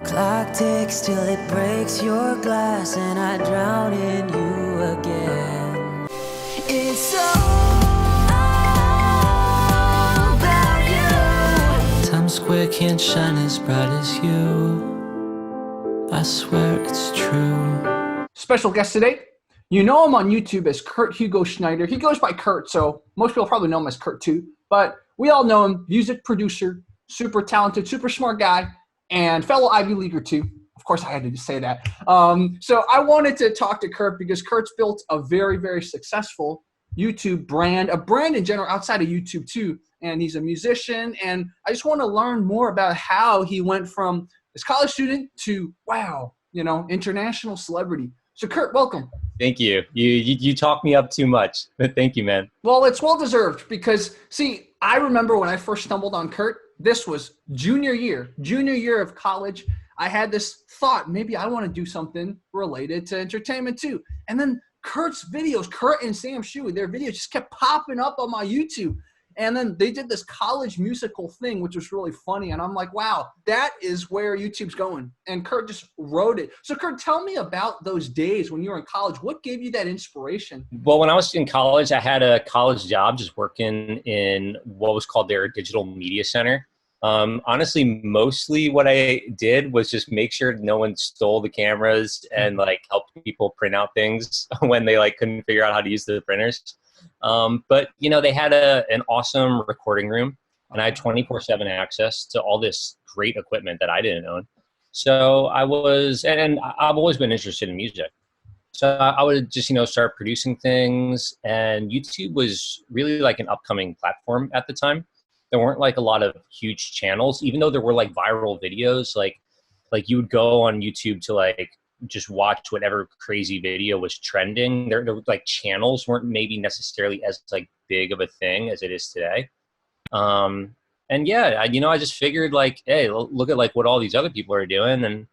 Clock ticks till it breaks your glass and I drown in you again. It's all about you. Times Square can't shine as bright as you. I swear it's true. Special guest today. You know him on YouTube as Kurt Hugo Schneider. He goes by Kurt, so most people probably know him as Kurt too. But we all know him, music producer, super talented, super smart guy, and fellow Ivy Leaguer too. Of course, I had to say that. So I wanted to talk to Kurt because Kurt's built a very, very successful YouTube brand, a brand in general outside of YouTube too. And he's a musician. And I just want to learn more about how he went from this college student to, wow, international celebrity. So Kurt, welcome. Thank you. You talk me up too much. Thank you, man. Well, it's well-deserved because, see, I remember when I first stumbled on Kurt, this was junior year of college. I had this thought, maybe I want to do something related to entertainment too. And then Kurt's videos, Kurt and Sam Shu, their videos just kept popping up on my YouTube. And then they did this college musical thing, which was really funny. And I'm like, wow, that is where YouTube's going. And Kurt just wrote it. So Kurt, tell me about those days when you were in college. What gave you that inspiration? Well, when I was in college, I had a college job just working in what was called their digital media center. Honestly, mostly what I did was just make sure no one stole the cameras and helped people print out things when they couldn't figure out how to use the printers. But they had an awesome recording room, and I had 24/7 access to all this great equipment that I didn't own. So I was, and I've always been interested in music. So I would just, start producing things, and YouTube was really an upcoming platform at the time. There weren't a lot of huge channels, even though there were viral videos, like you would go on YouTube to just watch whatever crazy video was trending. There channels weren't maybe necessarily as big of a thing as it is today. And yeah, I just figured hey, look at what all these other people are doing. And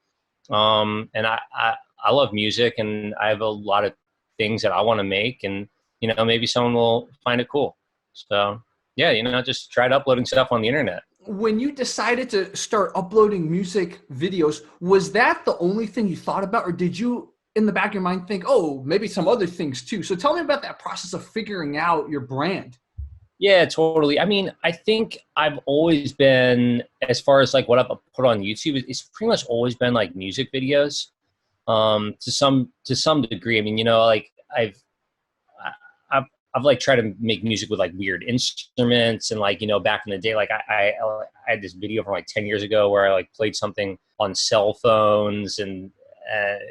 I love music, and I have a lot of things that I want to make, and, maybe someone will find it cool. So yeah, just tried uploading stuff on the internet. When you decided to start uploading music videos, was that the only thing you thought about, or did you in the back of your mind think, oh, maybe some other things too? So tell me about that process of figuring out your brand. Yeah, totally. I mean, I think I've always been, as far as what I've put on YouTube, it's pretty much always been music videos, to some degree. I mean, I've tried to make music with weird instruments, and back in the day, I had this video from 10 years ago where I played something on cell phones, and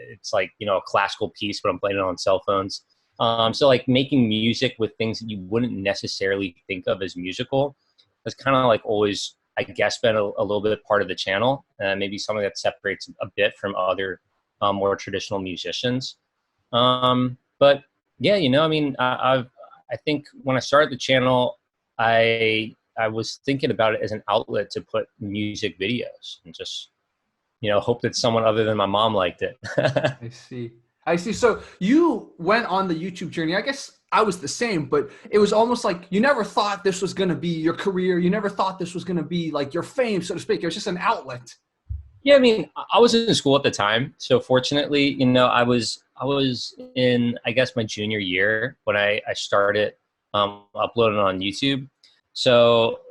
it's a classical piece, but I'm playing it on cell phones. So making music with things that you wouldn't necessarily think of as musical has kind of yeah, I guess, been a little bit part of the channel, maybe something that separates a bit from other more traditional musicians. But yeah, I mean, I think when I started the channel, I was thinking about it as an outlet to put music videos and just, hope that someone other than my mom liked it. I see. So you went on the YouTube journey. I guess I was the same, but it was almost like you never thought this was going to be your career. You never thought this was going to be your fame, so to speak. It was just an outlet. Yeah, I mean, I was in school at the time, so fortunately, I was in, I guess, my junior year when I started uploading on YouTube. So,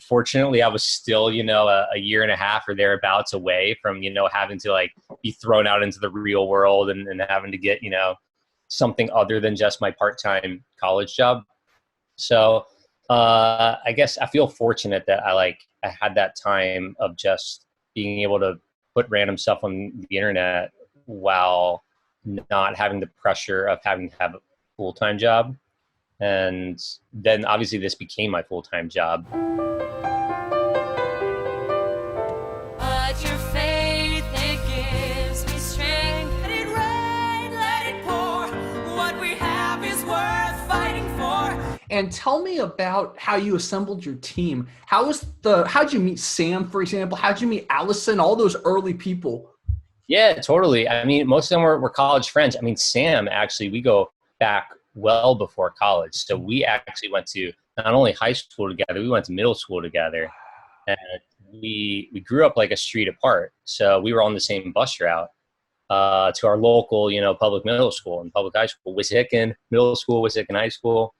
fortunately, I was still, a year and a half or thereabouts away from, having to be thrown out into the real world and having to get, something other than just my part-time college job. So, I guess I feel fortunate that I had that time of just being able to put random stuff on the internet while not having the pressure of having to have a full-time job. And then obviously this became my full-time job. And tell me about how you assembled your team. How'd you meet Sam, for example? How'd you meet Allison, all those early people? Yeah, totally. I mean, most of them were college friends. I mean, Sam, actually, we go back well before college. So we actually went to not only high school together, we went to middle school together. And we grew up like a street apart. So we were on the same bus route to our local, public middle school and public high school, Wissahickon Middle School, Wissahickon High School,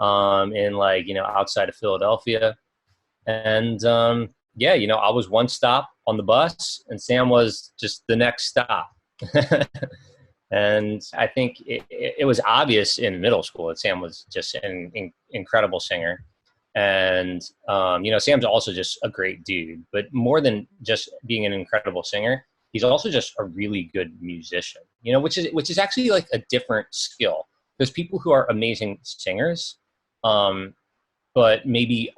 in like, outside of Philadelphia. And yeah, I was one stop on the bus and Sam was just the next stop. And I think it was obvious in middle school that Sam was just an incredible singer. And, Sam's also just a great dude, but more than just being an incredible singer, he's also just a really good musician, which is actually like a different skill. There's people who are amazing singers, but maybe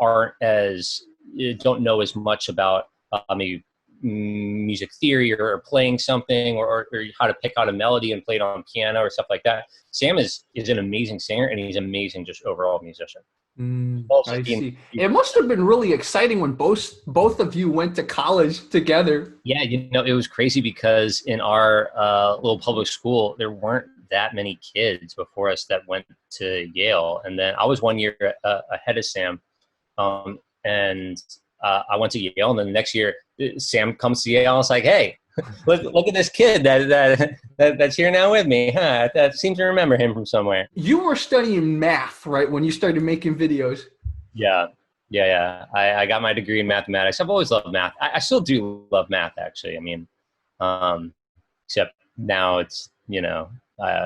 don't know as much about maybe music theory or playing something or how to pick out a melody and play it on piano or stuff like that. Sam is an amazing singer and he's amazing just overall musician. I see. It must have been really exciting when both of you went to college together. Yeah, it was crazy because in our little public school, there weren't that many kids before us that went to Yale. And then I was 1 year ahead of Sam. And I went to Yale, and then the next year, Sam comes to Yale, and it's like, hey, look at this kid that's here now with me. Huh? I seem to remember him from somewhere. You were studying math, right, when you started making videos? Yeah. I got my degree in mathematics. I've always loved math. I still do love math, actually. I mean, except now it's,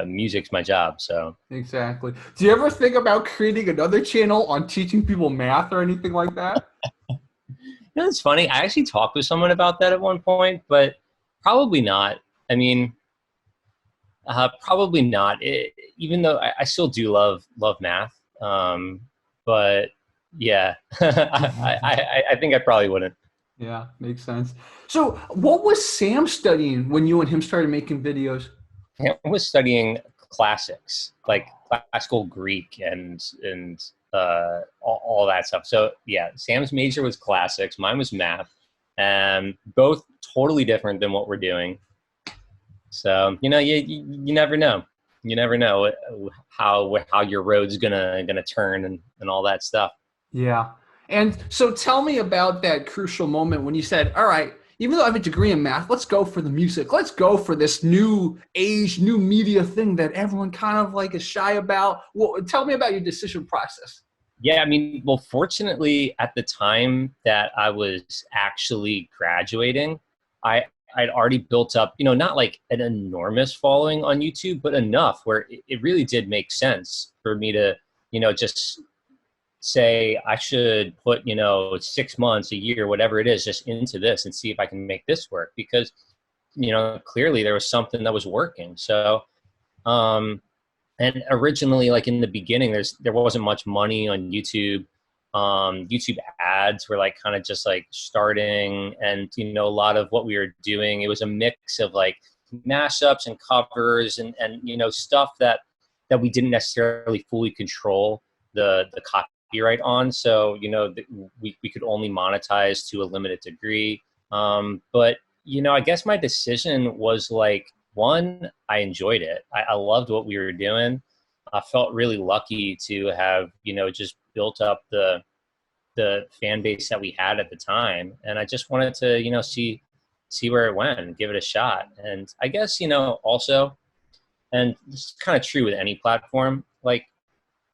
music's my job, so. Exactly. Do you ever think about creating another channel on teaching people math or anything like that? It's funny. I actually talked with someone about that at one point, but probably not. I mean, probably not. Even though I still do love math, but yeah, I think I probably wouldn't. Yeah, makes sense. So, what was Sam studying when you and him started making videos? I was studying classics, like classical Greek and all that stuff. So yeah, Sam's major was classics, mine was math, and both totally different than what we're doing. So you never know. You never know how your road's gonna turn and all that stuff. Yeah. And so tell me about that crucial moment when you said, all right, even though I have a degree in math, let's go for the music. Let's go for this new age, new media thing that everyone kind of like is shy about. Well, tell me about your decision process. Yeah, I mean, well, fortunately, at the time that I was actually graduating, I'd already built up, not like an enormous following on YouTube, but enough where it really did make sense for me to, just say I should put, 6 months, a year, whatever it is, just into this and see if I can make this work because, clearly there was something that was working. So, and originally, like in the beginning, there wasn't much money on YouTube. YouTube ads were like kind of just like starting, and a lot of what we were doing, it was a mix of like mashups and covers and stuff that we didn't necessarily fully control the copyright on. So we could only monetize to a limited degree. But I guess my decision was like, one, I enjoyed it. I loved what we were doing. I felt really lucky to have, just built up the fan base that we had at the time. And I just wanted to, see where it went and give it a shot. And I guess, also, and this is kind of true with any platform, like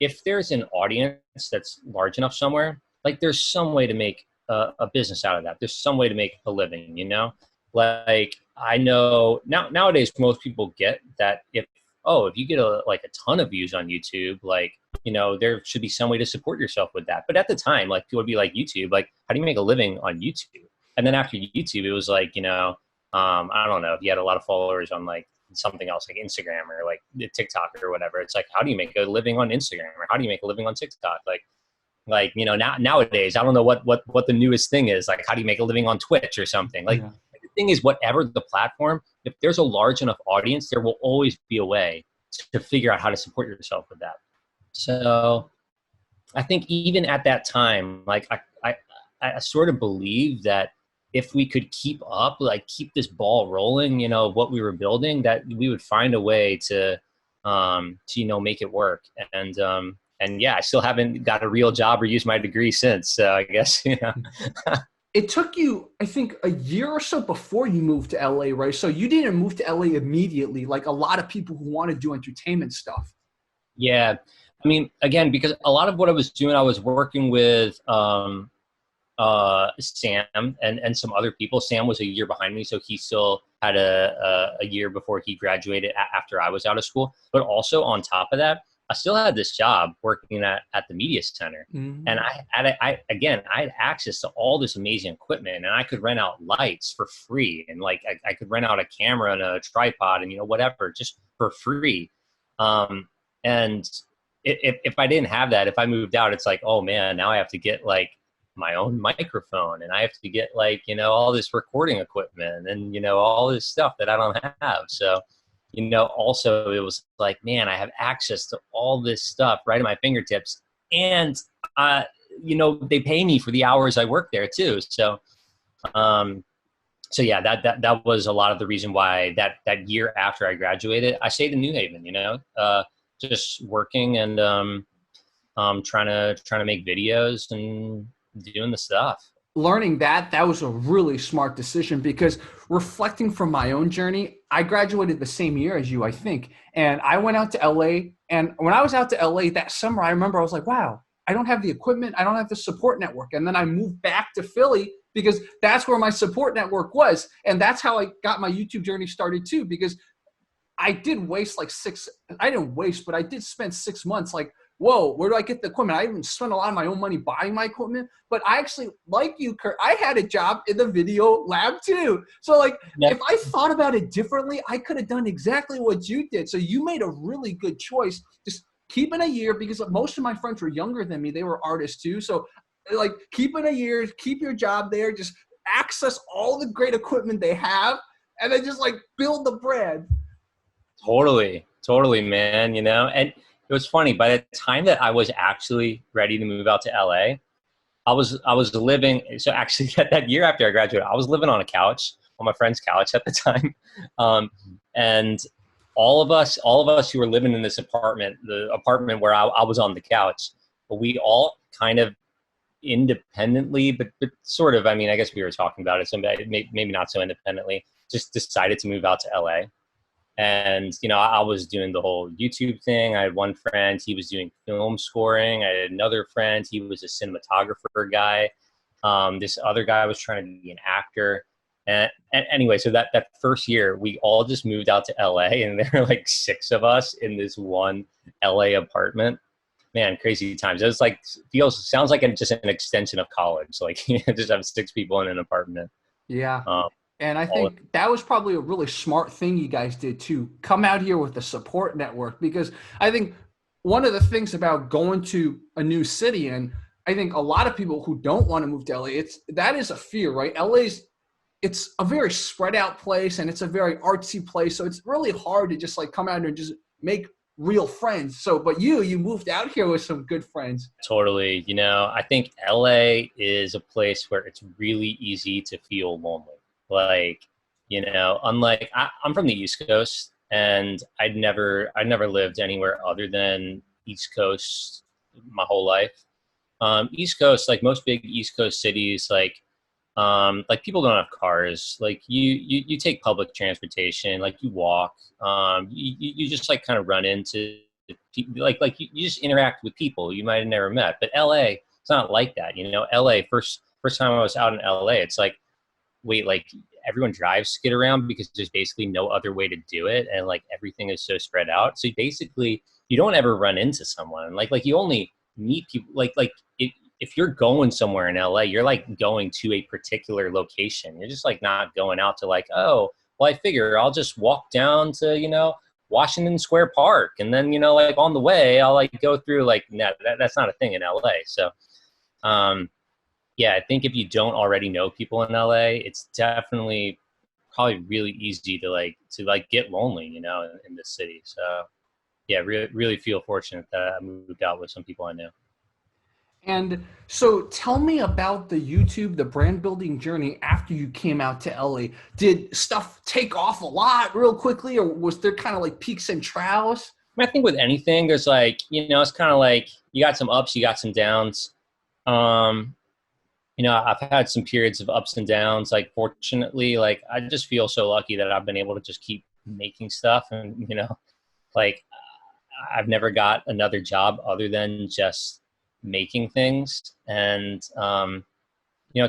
if there's an audience that's large enough somewhere, like there's some way to make a business out of that. There's some way to make a living, Like I know nowadays most people get that if you get a ton of views on YouTube, like, there should be some way to support yourself with that. But at the time, like it would be like YouTube, like how do you make a living on YouTube? And then after YouTube, it was like, I don't know if you had a lot of followers on like something else like Instagram or like TikTok or whatever. It's like, how do you make a living on Instagram or how do you make a living on TikTok? Like, nowadays, I don't know what the newest thing is. Like, how do you make a living on Twitch or something? Like, yeah. The thing is, whatever the platform, if there's a large enough audience, there will always be a way to figure out how to support yourself with that. So I think even at that time, like I sort of believe that if we could keep keep this ball rolling, what we were building, that we would find a way to make it work. And yeah, I still haven't got a real job or used my degree since. So I guess, it took you, I think, a year or so before you moved to LA, right? So you didn't move to LA immediately, like a lot of people who want to do entertainment stuff. Yeah. I mean, again, because a lot of what I was doing, I was working with Sam and some other people. Sam was a year behind me, so he still had a year before he graduated after I was out of school. But also on top of that, I still had this job working at the media center. Mm-hmm. And I had access to all this amazing equipment, and I could rent out lights for free. And like, I could rent out a camera and a tripod and, whatever, just for free. And if I didn't have that, if I moved out, it's like, oh man, now I have to get like my own microphone, and I have to get like, all this recording equipment and, all this stuff that I don't have. So, also it was like, man, I have access to all this stuff right at my fingertips. And, they pay me for the hours I work there too. So, so yeah, that was a lot of the reason why that year after I graduated, I stayed in New Haven, just working and, trying to make videos and doing the stuff. Learning that was a really smart decision, because reflecting from my own journey, I graduated the same year as you, I think. And I went out to LA. And when I was out to LA that summer, I remember I was like, wow, I don't have the equipment. I don't have the support network. And then I moved back to Philly because that's where my support network was. And that's how I got my YouTube journey started too, because I did waste I didn't waste, but I did spend 6 months like, whoa, where do I get the equipment? I even spent a lot of my own money buying my equipment, but I actually, like you, Kurt, I had a job in the video lab too. So like, if I thought about it differently, I could have done exactly what you did. So you made a really good choice. Just keeping a year, because most of my friends were younger than me. They were artists too. So like, keeping a year, keep your job there, just access all the great equipment they have, and then just like build the brand. Totally, man. And it was funny, by the time that I was actually ready to move out to LA, I was living, so actually that year after I graduated, I was living on a couch, on my friend's couch at the time. And all of us who were living in this apartment, the apartment where I was on the couch, but we all kind of independently, but sort of, I mean, I guess we were talking about it, so maybe not so independently, just decided to move out to LA. And, I was doing the whole YouTube thing. I had one friend, he was doing film scoring. I had another friend, he was a cinematographer guy. This other guy was trying to be an actor. And anyway, so that first year, we all just moved out to LA, and there were like 6 of us in this one LA apartment. Man, crazy times. It was like, sounds like just an extension of college. Like, just have 6 people in an apartment. Yeah. And I think that was probably a really smart thing you guys did to come out here with a support network, because I think one of the things about going to a new city, and I think a lot of people who don't want to move to LA, that is a fear, right? It's a very spread out place, and it's a very artsy place. So it's really hard to just like come out here and just make real friends. So, but you moved out here with some good friends. Totally. I think LA is a place where it's really easy to feel lonely. Like, unlike I'm from the East Coast, and I'd never lived anywhere other than East Coast my whole life. East Coast, like most big East Coast cities, like people don't have cars. Like you take public transportation, like you walk. You just like kind of run into like you just interact with people you might have never met. But LA, it's not like that. LA, first time I was out in LA, it's like, wait, like everyone drives to get around because there's basically no other way to do it, and like everything is so spread out. So basically, you don't ever run into someone. Like you only meet people. Like if you're going somewhere in LA, you're like going to a particular location. You're just like not going out to like, oh, well, I figure I'll just walk down to Washington Square Park, and then like on the way I'll like go through like that's not a thing in LA. So. Yeah, I think if you don't already know people in LA, it's definitely probably really easy to get lonely, in this city. So yeah, really feel fortunate that I moved out with some people I knew. And so tell me about the YouTube, the brand building journey after you came out to LA. Did stuff take off a lot real quickly, or was there kind of like peaks and troughs? I think with anything, there's like, it's kind of like you got some ups, you got some downs. I've had some periods of ups and downs. Like, fortunately, like, I just feel so lucky that I've been able to just keep making stuff. And, like, I've never got another job other than just making things. And,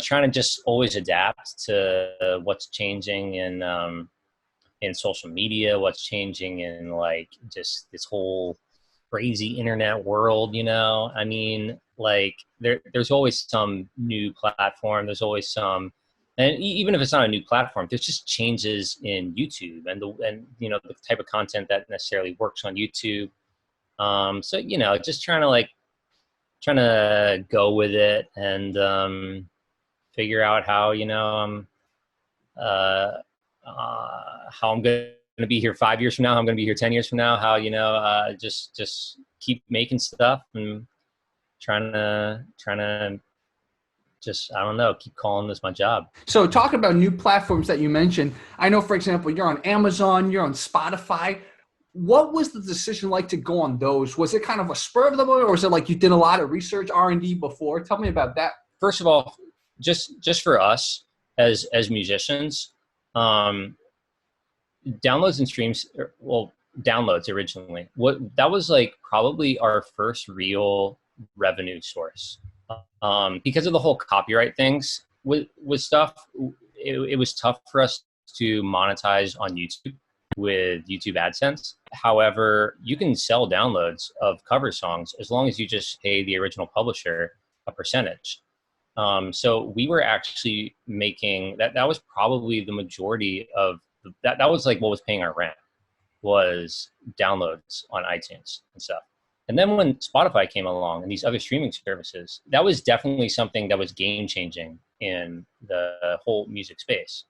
trying to just always adapt to what's changing in social media, what's changing in like just this whole crazy internet world. I mean, like there's always some new platform. There's always some, and even if it's not a new platform, there's just changes in YouTube and the type of content that necessarily works on YouTube. So just trying to go with it and figure out how uh, how I'm going to be here 5 years from now, how I'm going to be here 10 years from now, how, just keep making stuff and trying to just, I don't know, keep calling this my job. So talk about new platforms that you mentioned. I know, for example, you're on Amazon, you're on Spotify. What was the decision like to go on those? Was it kind of a spur of the moment, or was it like you did a lot of research, R&D before? Tell me about that. First of all, just for us as musicians, downloads and streams, well, downloads originally, that was like probably our first real revenue source. Because of the whole copyright things with stuff, it was tough for us to monetize on YouTube with YouTube AdSense. However, you can sell downloads of cover songs as long as you just pay the original publisher a percentage. So we were actually making that was probably the majority of that was like what was paying our rent, was downloads on iTunes and stuff. And then when Spotify came along and these other streaming services, that was definitely something that was game changing in the whole music space.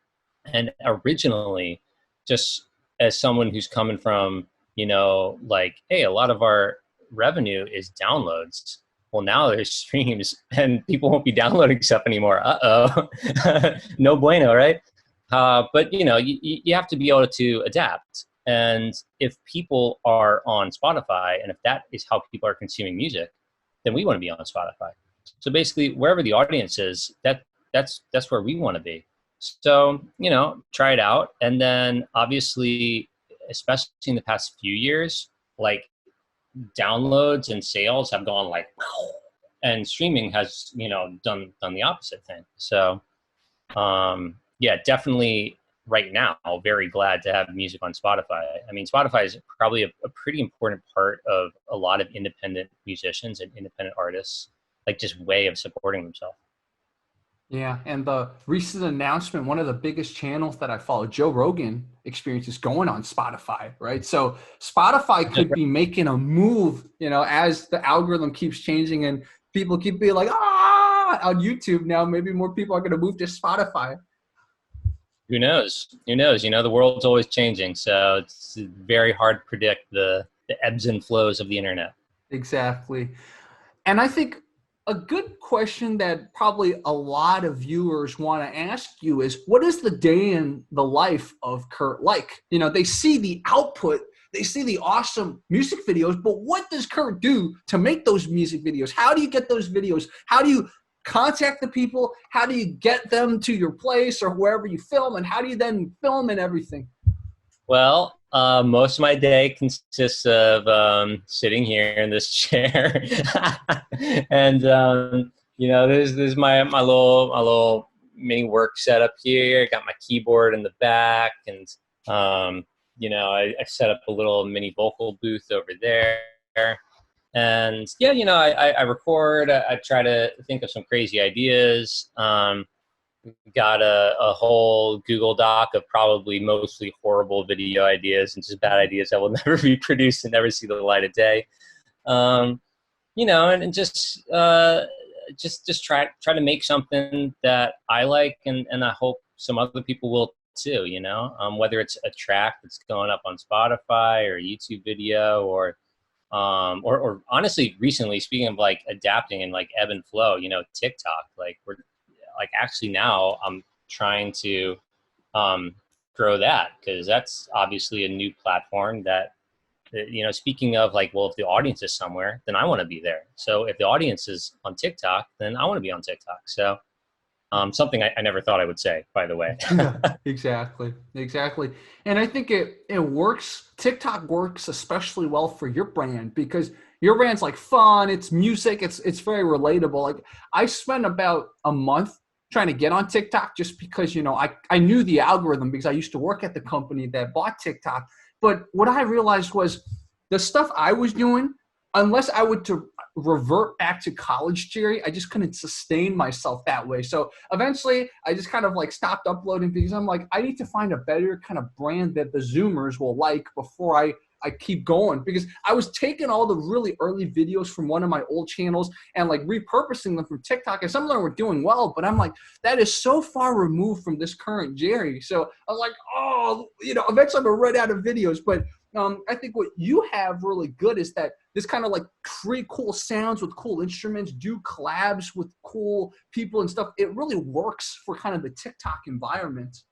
And originally, just as someone who's coming from, like, hey, a lot of our revenue is downloads. Well, now there's streams and people won't be downloading stuff anymore. No bueno, right? But you have to be able to adapt. And if people are on Spotify, and if that is how people are consuming music, then we want to be on Spotify. So basically, wherever the audience is, that's where we want to be. So, try it out. And then obviously, especially in the past few years, like, downloads and sales have gone like, wow, and streaming has, done the opposite thing. So, yeah, definitely right now, very glad to have music on Spotify. I mean, Spotify is probably a pretty important part of a lot of independent musicians and independent artists, like, just way of supporting themselves. Yeah, and the recent announcement, one of the biggest channels that I follow, Joe Rogan Experience, is going on Spotify, right? So Spotify could be making a move, as the algorithm keeps changing and people keep being like, on YouTube now, maybe more people are going to move to Spotify. Who knows? The world's always changing, so it's very hard to predict the ebbs and flows of the internet. Exactly. And I think a good question that probably a lot of viewers want to ask you is, what is the day in the life of Kurt like? They see the output, they see the awesome music videos, but what does Kurt do to make those music videos? How do you get those videos? How do you contact the people? How do you get them to your place or wherever you film? And how do you then film and everything? Well, most of my day consists of sitting here in this chair, and there's my little mini work setup here. Got my keyboard in the back, and I set up a little mini vocal booth over there. And yeah, I record. I try to think of some crazy ideas. Got a whole Google Doc of probably mostly horrible video ideas and just bad ideas that will never be produced and never see the light of day. And just try to make something that I like, and I hope some other people will too. Whether it's a track that's going up on Spotify or a YouTube video, or honestly, recently, speaking of like adapting and like ebb and flow, TikTok, actually now I'm trying to grow that, because that's obviously a new platform that, speaking of like, well, if the audience is somewhere, then I want to be there. So if the audience is on TikTok, then I want to be on TikTok. So Something I never thought I would say, by the way. Yeah, exactly. And I think it works. TikTok works especially well for your brand because your brand's like fun, it's music, it's very relatable. Like I spent about a month trying to get on TikTok just because, I knew the algorithm because I used to work at the company that bought TikTok. But what I realized was the stuff I was doing, unless I would to revert back to college, Jerry, I just couldn't sustain myself that way. So eventually I just kind of like stopped uploading because I'm like, I need to find a better kind of brand that the Zoomers will like before I keep going, because I was taking all the really early videos from one of my old channels and like repurposing them from TikTok, and some of them were doing well, but I'm like, that is so far removed from this current Jerry. So I was like, eventually I'm gonna run out of videos. But I think what you have really good is that this kind of like create cool sounds with cool instruments, do collabs with cool people and stuff. It really works for kind of the TikTok environment.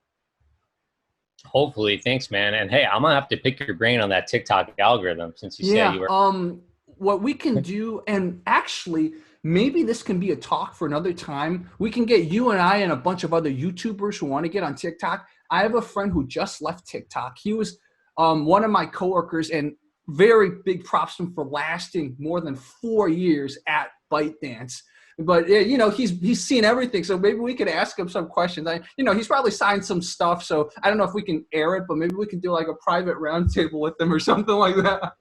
Hopefully. Thanks, man. And hey, I'm gonna have to pick your brain on that TikTok algorithm since you said you were. What we can do, and actually maybe this can be a talk for another time. We can get you and I and a bunch of other YouTubers who want to get on TikTok. I have a friend who just left TikTok. He was one of my coworkers, and very big props to him for lasting more than 4 years at ByteDance. But he's seen everything, so maybe we could ask him some questions. He's probably signed some stuff, so I don't know if we can air it, but maybe we can do like a private roundtable with him or something like that.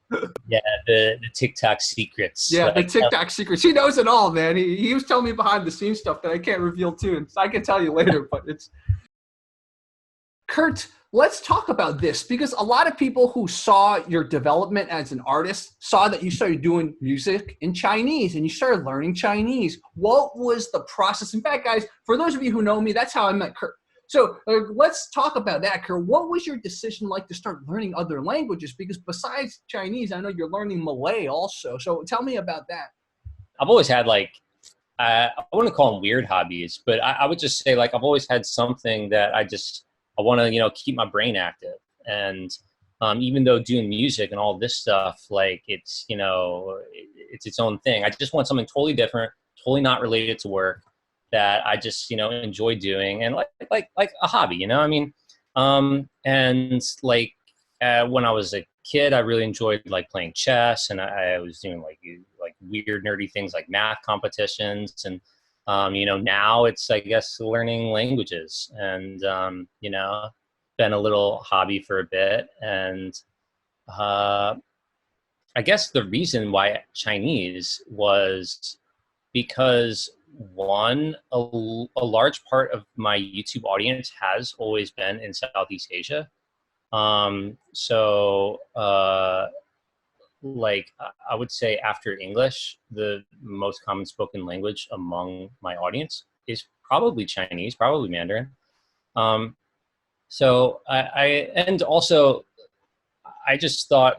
Yeah, the TikTok secrets. Yeah, the TikTok secrets. He knows it all, man. He was telling me behind the scenes stuff that I can't reveal too, and I can tell you later. But it's Kurt. Let's talk about this, because a lot of people who saw your development as an artist saw that you started doing music in Chinese and you started learning Chinese. What was the process? In fact, guys, for those of you who know me, that's how I met Kurt. So let's talk about that, Kurt. What was your decision like to start learning other languages? Because besides Chinese, I know you're learning Malay also. So tell me about that. I've always had I wouldn't call them weird hobbies, but I would just say I've always had something that I want to, keep my brain active. And even though doing music and all this stuff, it's its own thing. I just want something totally different, totally not related to work that I just, enjoy doing, and like a hobby, and when I was a kid, I really enjoyed playing chess, and I was doing weird nerdy things like math competitions. And now it's, I guess, learning languages, and, been a little hobby for a bit. And I guess the reason why Chinese was because, one, a large part of my YouTube audience has always been in Southeast Asia. I would say after English, the most common spoken language among my audience is probably Chinese, probably Mandarin. And also I just thought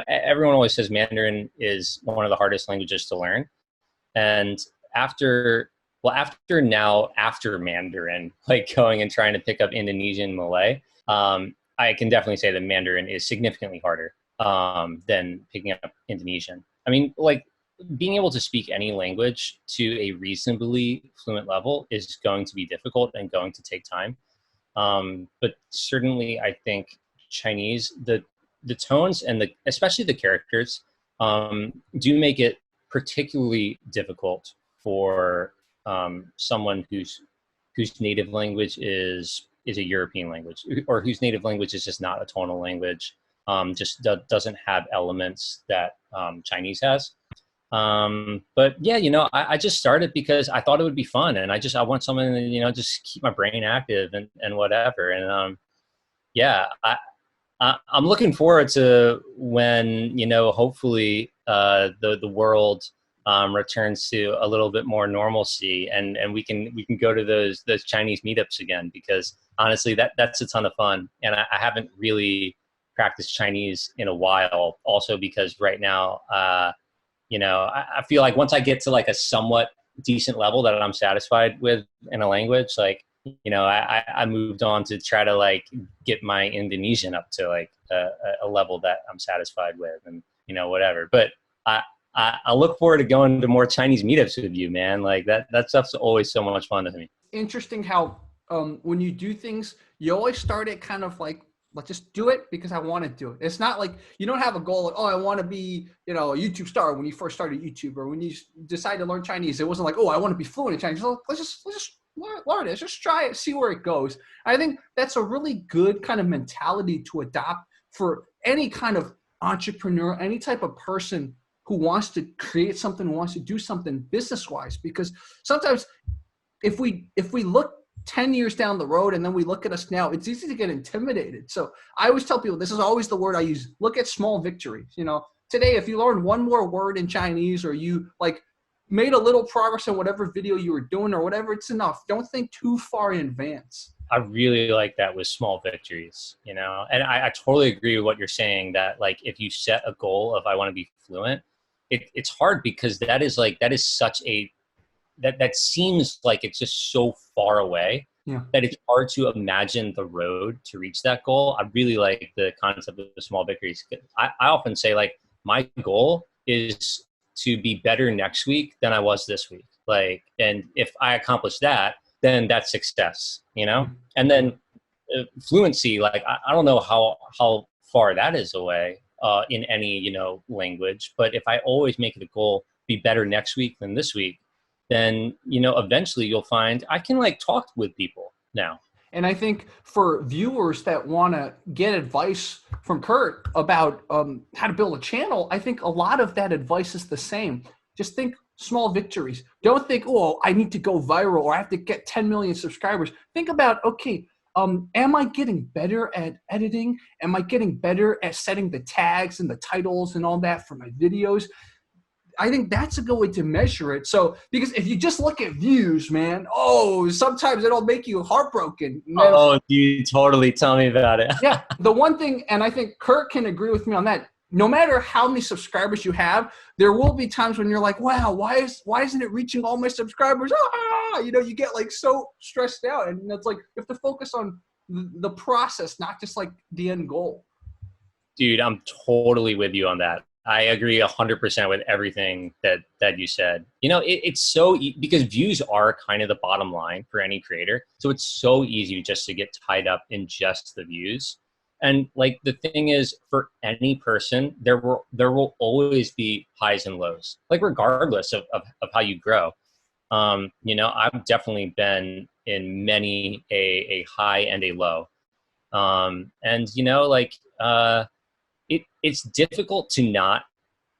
everyone always says Mandarin is one of the hardest languages to learn. And after Mandarin, going and trying to pick up Indonesian, Malay, I can definitely say that Mandarin is significantly harder than picking up Indonesian. I mean, being able to speak any language to a reasonably fluent level is going to be difficult and going to take time. But certainly I think Chinese, the tones and especially the characters, do make it particularly difficult for someone whose native language is a European language, or whose native language is just not a tonal language, just doesn't have elements that Chinese has. But yeah, I just started because I thought it would be fun, and I want something to, just keep my brain active and whatever. And I'm looking forward to when, hopefully the world returns to a little bit more normalcy, and we can go to those Chinese meetups again, because honestly that's a ton of fun. And I haven't really practiced Chinese in a while, also because right now I feel like once I get to a somewhat decent level that I'm satisfied with in a language, I moved on to try to get my Indonesian up to a level that I'm satisfied with, and whatever. But I look forward to going to more Chinese meetups with you, man. Like that stuff's always so much fun to me. Interesting how when you do things, you always start it kind of like, let's just do it because I want to do it. It's not like you don't have a goal like, oh, I want to be, a YouTube star when you first started YouTube, or when you decide to learn Chinese. It wasn't like, oh, I want to be fluent in Chinese. Let's just learn it. Let's just try it, see where it goes. I think that's a really good kind of mentality to adopt for any kind of entrepreneur, any type of person who wants to create something, who wants to do something business-wise. Because sometimes if we look 10 years down the road and then we look at us now, it's easy to get intimidated. So I always tell people, this is always the word I use, look at small victories. Today, if you learned one more word in Chinese, or you made a little progress in whatever video you were doing or whatever, it's enough. Don't think too far in advance. I really like that with small victories, and I totally agree with what you're saying, that if you set a goal of I want to be fluent, it's hard because that is such a, that seems like it's just so far away that it's hard to imagine the road to reach that goal. I really like the concept of the small victories. I often say my goal is to be better next week than I was this week. And if I accomplish that, then that's success, and then fluency, I don't know how far that is away in any, language, but if I always make it a goal, be better next week than this week, then, eventually you'll find I can talk with people now. And I think for viewers that want to get advice from Kurt about how to build a channel, I think a lot of that advice is the same. Just think small victories. Don't think, oh, I need to go viral or I have to get 10 million subscribers. Think about, okay, am I getting better at editing? Am I getting better at setting the tags and the titles and all that for my videos? I think that's a good way to measure it. So, because if you just look at views, man, sometimes it'll make you heartbroken. Oh, you totally tell me about it. Yeah. The one thing, and I think Kurt can agree with me on that, no matter how many subscribers you have, there will be times when you're like, wow, why isn't it reaching all my subscribers? You get so stressed out, and it's you have to focus on the process, not just the end goal. Dude, I'm totally with you on that. I agree 100% with everything that you said. It's so because views are kind of the bottom line for any creator. So it's so easy just to get tied up in just the views. And the thing is, for any person, there will always be highs and lows, regardless of how you grow. I've definitely been in many a high and a low. It's difficult to not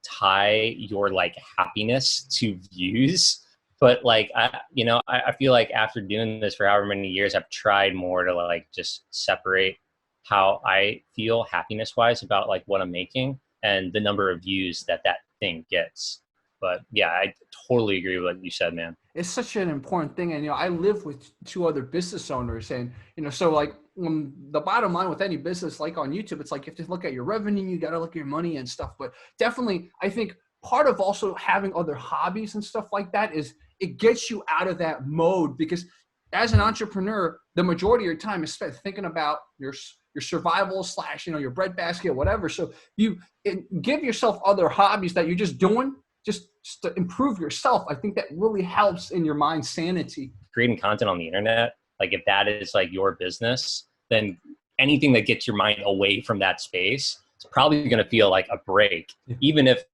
tie your happiness to views, but I feel like after doing this for however many years, I've tried more to just separate how I feel happiness wise about what I'm making and the number of views that thing gets. But yeah, I totally agree with what you said, man. It's such an important thing. And, I live with two other business owners, and, so when the bottom line with any business, on YouTube, it's you have to look at your revenue, you got to look at your money and stuff. But definitely, I think part of also having other hobbies and stuff like that is it gets you out of that mode, because as an entrepreneur, the majority of your time is spent thinking about your survival / your breadbasket, whatever. So you give yourself other hobbies that you're just doing just to improve yourself. I think that really helps in your mind sanity. Creating content on the internet, if that is your business, then anything that gets your mind away from that space, it's probably going to feel like a break. Yeah. Even if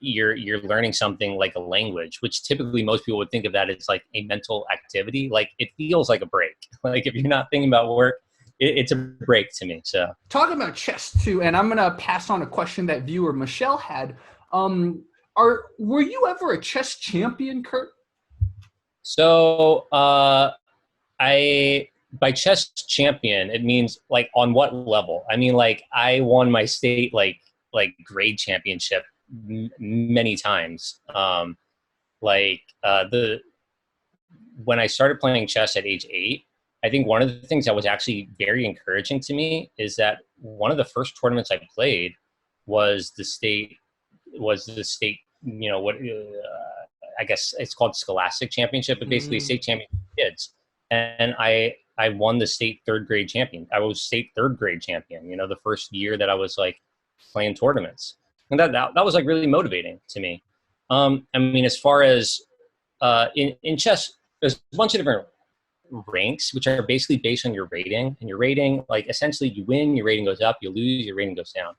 you're learning something like a language, which typically most people would think of that as a mental activity. It feels like a break. If you're not thinking about work, it's a break to me. So talking about chess too, and I'm going to pass on a question that viewer Michelle had. Were you ever a chess champion, Kurt? So by chess champion, it means on what level? I mean, I won my state grade championship many times. When I started playing chess at age 8, I think one of the things that was actually very encouraging to me is that one of the first tournaments I played was the state, I guess it's called Scholastic Championship, but basically state championship for kids. And I won the state third grade champion. I was state third grade champion, the first year that I was playing tournaments. And that was really motivating to me. I mean, as far as in chess, there's a bunch of different ranks, which are basically based on your rating. And your rating, like essentially, you win, your rating goes up. You lose, your rating goes down.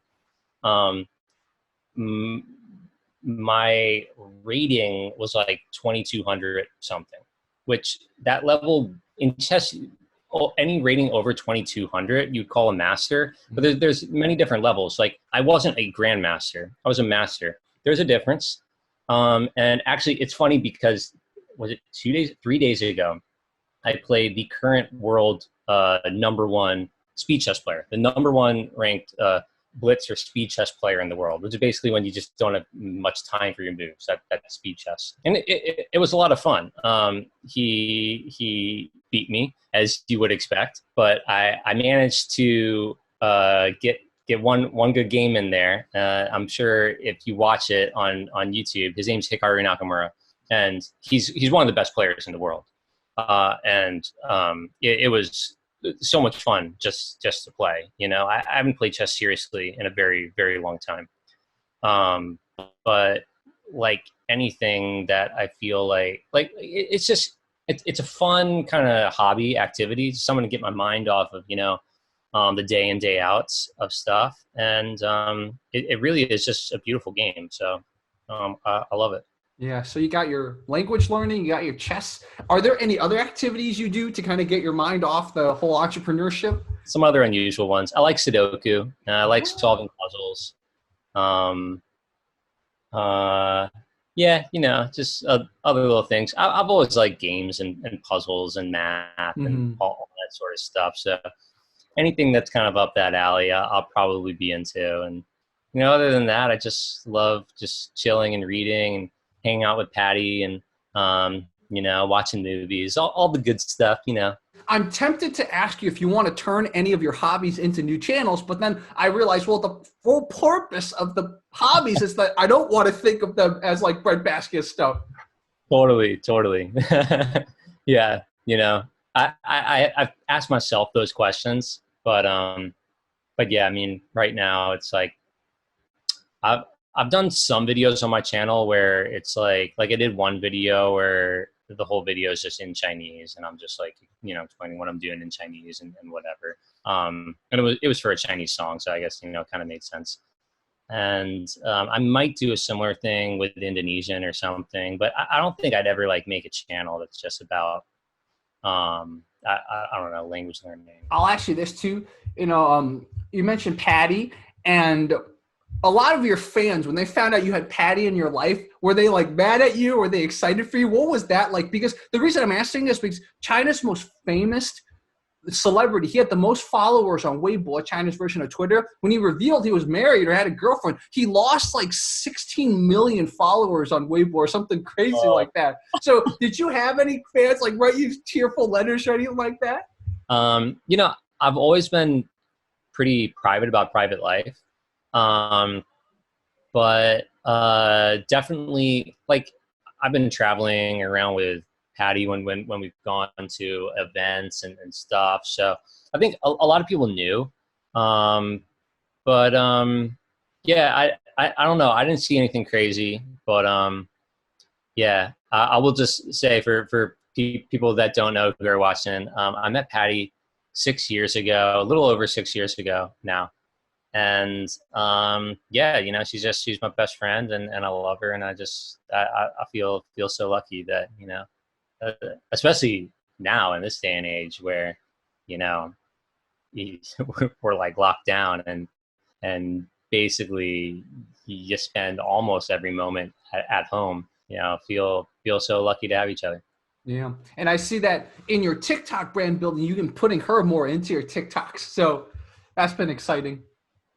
My rating was like 2200 something, which that level in chess, any rating over 2200 you'd call a master, but there's many different levels. Like I wasn't a grandmaster, I was a master. There's a difference. And actually it's funny because was it 3 days ago, I played the current world #1 speed chess player, the #1 ranked blitz or speed chess player in the world, which is basically when you just don't have much time for your moves. That's speed chess, and it was a lot of fun. He beat me, as you would expect, but I managed to get one good game in there. I'm sure if you watch it on YouTube, his name's Hikaru Nakamura, and he's one of the best players in the world. It was so much fun just to play. You know, I haven't played chess seriously in a very, very long time. But like anything that I feel like it's just it's a fun kind of hobby activity, something to get my mind off of, you know, the day in, day outs of stuff. And it really is just a beautiful game. So I love it. Yeah, so you got your language learning, you got your chess. Are there any other activities you do to kind of get your mind off the whole entrepreneurship? Some other unusual ones. I like Sudoku. I like solving puzzles. Yeah, you know, just other little things. I've always liked games and puzzles and math and all that sort of stuff. So anything that's kind of up that alley, I'll probably be into. And, you know, other than that, I just love just chilling and reading and hanging out with Patty and, you know, watching movies, all the good stuff, you know. I'm tempted to ask you if you want to turn any of your hobbies into new channels, but then I realized, well, the full purpose of the hobbies is that I don't want to think of them as like breadbasket stuff. Totally. Yeah, you know, I've asked myself those questions, but yeah, I mean, right now it's like I've done some videos on my channel where it's like I did one video where the whole video is just in Chinese and I'm just like, you know, explaining what I'm doing in Chinese and whatever. And it was for a Chinese song. So I guess, you know, it kind of made sense. And I might do a similar thing with Indonesian or something, but I don't think I'd ever like make a channel that's just about, I don't know, language learning. I'll ask you this too. You know, you mentioned Patty, and a lot of your fans, when they found out you had Patty in your life, were they like mad at you? Were they excited for you? What was that like? Because the reason I'm asking this because China's most famous celebrity, he had the most followers on Weibo, China's version of Twitter. When he revealed he was married or had a girlfriend, he lost like 16 million followers on Weibo or something crazy like that. So did you have any fans like write you tearful letters or anything like that? You know, I've always been pretty private about private life. But definitely like I've been traveling around with Patty when we've gone to events and stuff. So I think a lot of people knew. Yeah, I don't know. I didn't see anything crazy, but yeah, I will just say for people that don't know who are watching, I met Patty 6 years ago, a little over 6 years ago now. And yeah, you know, she's my best friend and I love her. And I feel so lucky that, you know, especially now in this day and age where, you know, we're like locked down and basically you spend almost every moment at home, you know, feel so lucky to have each other. Yeah. And I see that in your TikTok brand building, you've been putting her more into your TikToks. So that's been exciting.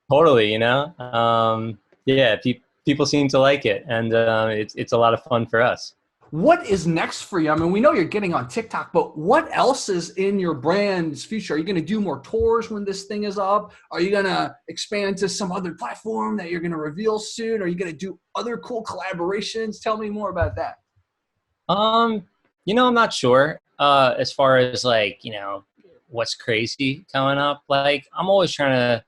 Totally, you know, yeah, people seem to like it, and it's a lot of fun for us. What is next for you? I mean, we know you're getting on TikTok, but what else is in your brand's future? Are you going to do more tours when this thing is up? Are you going to expand to some other platform that you're going to reveal soon? Are you going to do other cool collaborations? Tell me more about that. You know, I'm not sure. As far as like, you know, what's crazy coming up, like I'm always trying to.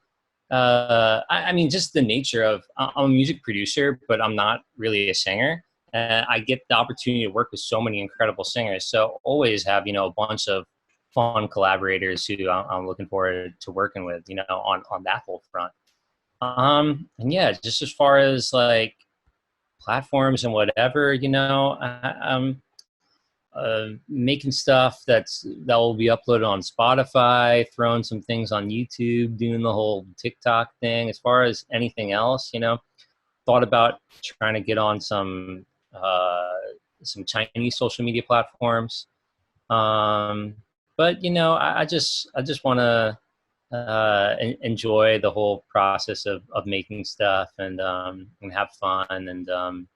I mean, just the nature of I'm a music producer, but I'm not really a singer. I get the opportunity to work with so many incredible singers. So always have, you know, a bunch of fun collaborators who I'm looking forward to working with, you know, on that whole front. And yeah, just as far as like platforms and whatever, you know, I'm making stuff that will be uploaded on Spotify, throwing some things on YouTube, doing the whole TikTok thing. As far as anything else, you know, thought about trying to get on some Chinese social media platforms. But you know, I just want to enjoy the whole process of making stuff and have fun and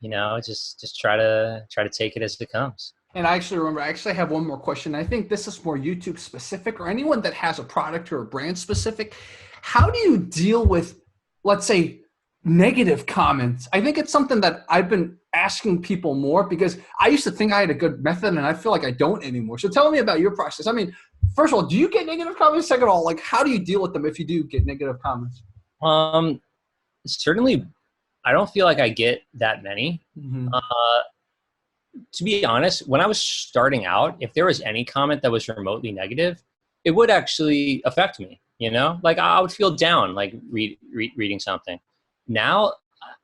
you know, just try to take it as it comes. And I actually have one more question. I think this is more YouTube specific, or anyone that has a product or a brand specific. How do you deal with, let's say, negative comments? I think it's something that I've been asking people more, because I used to think I had a good method and I feel like I don't anymore. So tell me about your process. I mean, first of all, do you get negative comments? Second of all, like, how do you deal with them if you do get negative comments? Certainly, I don't feel like I get that many. Mm-hmm. To be honest, when I was starting out, if there was any comment that was remotely negative, it would actually affect me, you know? Like, I would feel down, like, reading something. Now,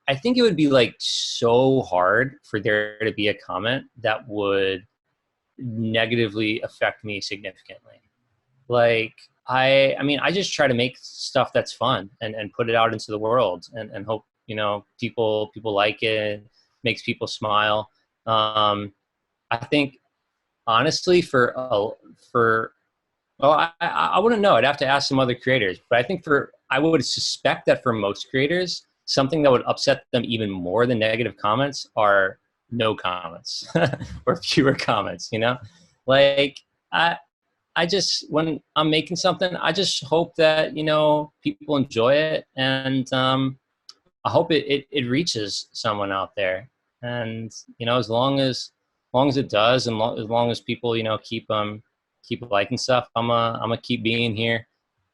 I think it would be, like, so hard for there to be a comment that would negatively affect me significantly. Like, I mean, I just try to make stuff that's fun and put it out into the world and hope, you know, people like it, makes people smile. I think honestly well, I wouldn't know. I'd have to ask some other creators, but I think I would suspect that for most creators, something that would upset them even more than negative comments are no comments or fewer comments, you know? Like I just, when I'm making something, I just hope that, you know, people enjoy it, and I hope it reaches someone out there. And, you know, as long as it does, and as long as people, you know, keep liking stuff, I'm gonna keep being here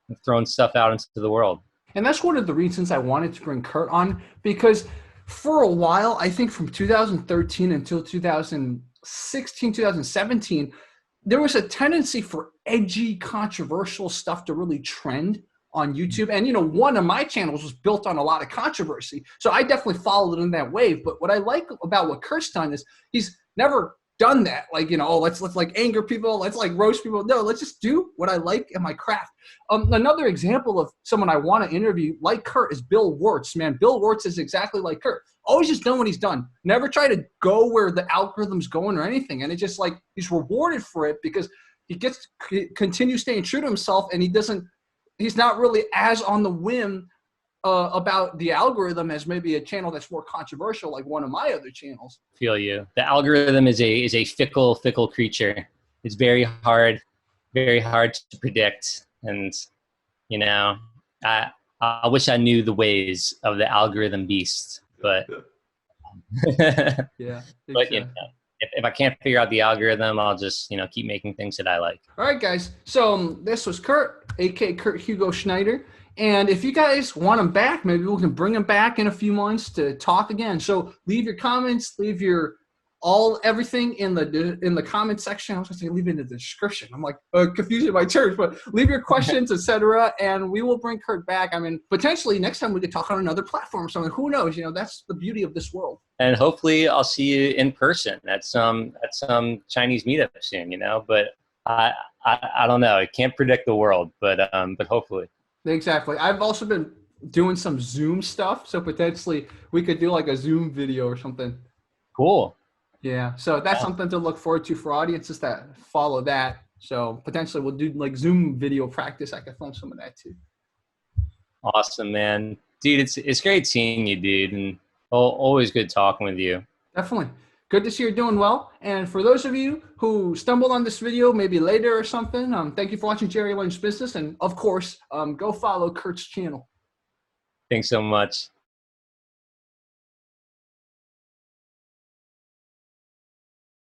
and throwing stuff out into the world. And that's one of the reasons I wanted to bring Kurt on, because for a while, I think from 2013 until 2016, 2017, there was a tendency for edgy, controversial stuff to really trend on YouTube. And, you know, one of my channels was built on a lot of controversy. So I definitely followed in that wave. But what I like about what Kurt's done is he's never done that. Like, you know, oh, let's like anger people. Let's like roast people. No, let's just do what I like in my craft. Another example of someone I want to interview like Kurt is Bill Wirtz, man. Bill Wirtz is exactly like Kurt. Always just done what he's done. Never try to go where the algorithm's going or anything. And it's just like he's rewarded for it because he gets to continue staying true to himself, and he's not really as on the whim about the algorithm as maybe a channel that's more controversial, like one of my other channels. Feel you. The algorithm is a fickle creature. It's very hard to predict. And, you know, I wish I knew the ways of the algorithm beast, but yeah. But you know, if I can't figure out the algorithm, I'll just, you know, keep making things that I like. All right, guys. So this was Kurt, aka Kurt Hugo Schneider. And if you guys want him back, maybe we can bring him back in a few months to talk again. So leave your comments, leave your everything in the comment section. I was going to say leave it in the description. I'm like confusing my terms, but leave your questions, etc. And we will bring Kurt back. I mean, potentially next time we could talk on another platform or something. Who knows? You know, that's the beauty of this world. And hopefully I'll see you in person at some Chinese meetup soon. You know, but I don't know. I can't predict the world, but hopefully. Exactly. I've also been doing some Zoom stuff, so potentially we could do like a Zoom video or something. Cool. Yeah, so that's something to look forward to for audiences that follow that. So potentially we'll do like Zoom video practice. I could film some of that too. Awesome, man. Dude, it's great seeing you, dude, and always good talking with you. Definitely. Good to see you're doing well. And for those of you who stumbled on this video maybe later or something, thank you for watching Jerry Learns Business. And of course, go follow Kurt's channel. Thanks so much.